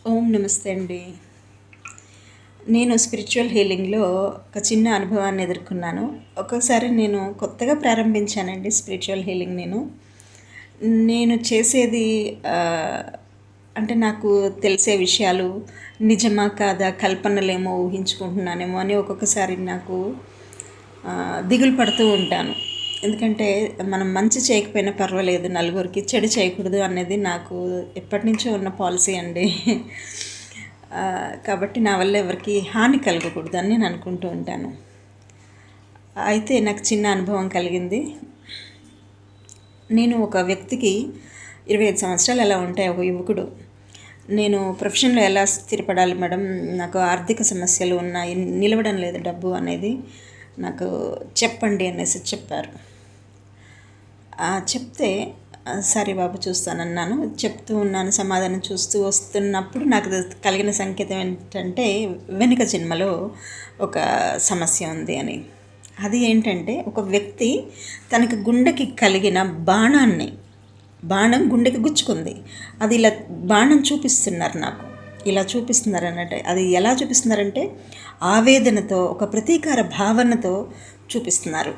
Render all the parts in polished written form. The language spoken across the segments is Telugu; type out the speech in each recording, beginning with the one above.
ఓం నమస్తే అండి. నేను స్పిరిచువల్ హీలింగ్‌లో ఒక చిన్న అనుభవాన్ని ఎదుర్కొన్నాను. ఒక్కోసారి నేను కొత్తగా ప్రారంభించానండి స్పిరిచువల్ హీలింగ్ నేను. నేను చేసేది ఆహ్, అంటే నాకు తెలిసే విషయాలు నిజమా? కాదా? కల్పనలేమో ఊహించుకుంటున్నానేమో అని ఒక్కొక్కసారి నాకు దిగులు పడుతూ ఉంటాను. ఎందుకంటే మనం మంచి చేయకపోయినా పర్వాలేదు, నలుగురికి చెడు చేయకూడదు అనేది నాకు ఎప్పటినుంచో ఉన్న పాలసీ అండి. కాబట్టి నా వల్ల ఎవరికి హాని కలగకూడదని నేను అనుకుంటూ ఉంటాను. అయితే నాకు చిన్న అనుభవం కలిగింది. నేను ఒక వ్యక్తికి 25 సంవత్సరాలు అలా ఉంటాయి, ఒక యువకుడు. నేను ప్రొఫెషన్‌లో ఎలా స్థిరపడాలి మేడం, నాకు ఆర్థిక సమస్యలు ఉన్నాయి, నిలవడం లేదు డబ్బు అనేది, నాకు చెప్పండి అనేసి చెప్పారు. చెప్తే సరే బాబు చూస్తానన్నాను. చెప్తూ ఉన్నాను, సమాధానం చూస్తూ వస్తున్నప్పుడు నాకు కలిగిన సంకేతం ఏంటంటే వెనుక జన్మలో ఒక సమస్య ఉంది అని. అది ఏంటంటే ఒక వ్యక్తి తనకి గుండెకి కలిగిన బాణం గుండెకి గుచ్చుకుంది. అది ఇలా బాణం చూపిస్తున్నారు నాకు, ఇలా చూపిస్తున్నారు అన్నట్టు. అది ఎలా చూపిస్తున్నారంటే ఆవేదనతో, ఒక ప్రతీకార భావనతో చూపిస్తున్నారు.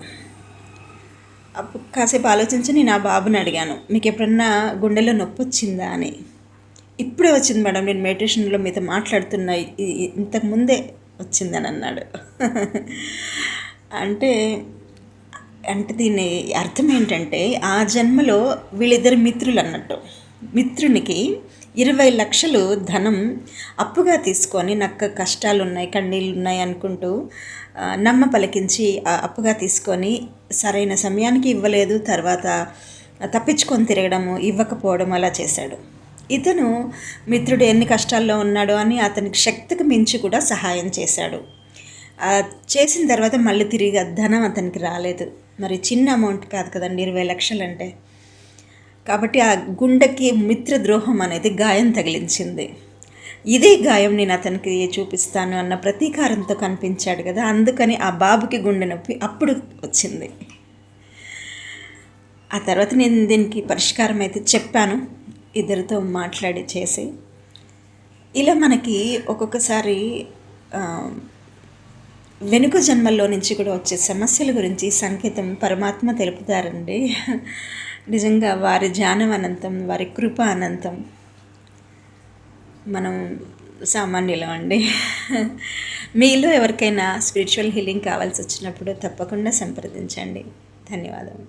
అప్పుడు కాసేపు ఆలోచించి నేను ఆ బాబుని అడిగాను, మీకు ఎప్పుడన్నా గుండెలో నొప్పి వచ్చిందా అని. ఇప్పుడే వచ్చింది మేడం, నేను మెడిటేషన్లో మీతో మాట్లాడుతున్నా ఇంతకుముందే వచ్చిందని అన్నాడు. అంటే అంటే దీని అర్థం ఏంటంటే ఆ జన్మలో వీళ్ళిద్దరు మిత్రులు అన్నట్టు. మిత్రునికి 20 లక్షలు ధనం అప్పుగా తీసుకొని, నాకు కష్టాలు ఉన్నాయి, కన్నీళ్ళు ఉన్నాయి అనుకుంటూ నమ్మ పలికించి అప్పుగా తీసుకొని సరైన సమయానికి ఇవ్వలేదు. తర్వాత తప్పించుకొని తిరగడము, ఇవ్వకపోవడం అలా చేశాడు. ఇతను మిత్రుడు ఎన్ని కష్టాల్లో ఉన్నాడో అని అతనికి శక్తికి మించి కూడా సహాయం చేశాడు. చేసిన తర్వాత మళ్ళీ తిరిగి ధనం అతనికి రాలేదు. మరి చిన్న అమౌంట్ కాదు కదండి 20 లక్షలు అంటే. కాబట్టి ఆ గుండెకి మిత్రద్రోహం అనేది గాయం తగిలించింది. ఇదే గాయం నేను అతనికి చూపిస్తాను అన్న ప్రతీకారంతో కనిపించాడు కదా, అందుకని ఆ బాబుకి గుండె నొప్పి అప్పుడు వచ్చింది. ఆ తర్వాత నేను దీనికి పరిష్కారం అయితే చెప్పాను, ఇద్దరితో మాట్లాడి చేసి. ఇలా మనకి ఒక్కొక్కసారి వెనుక జన్మల్లో నుంచి కూడా వచ్చే సమస్యల గురించి సంకేతం పరమాత్మ తెలుపుతారండి. నిజంగా వారి జ్ఞానం అనంతం, వారి కృప అనంతం. మనం సామాన్యులం అండి. మీలో ఎవరికైనా స్పిరిచువల్ హీలింగ్ కావాల్సి వచ్చినప్పుడు తప్పకుండా సంప్రదించండి. ధన్యవాదాలు.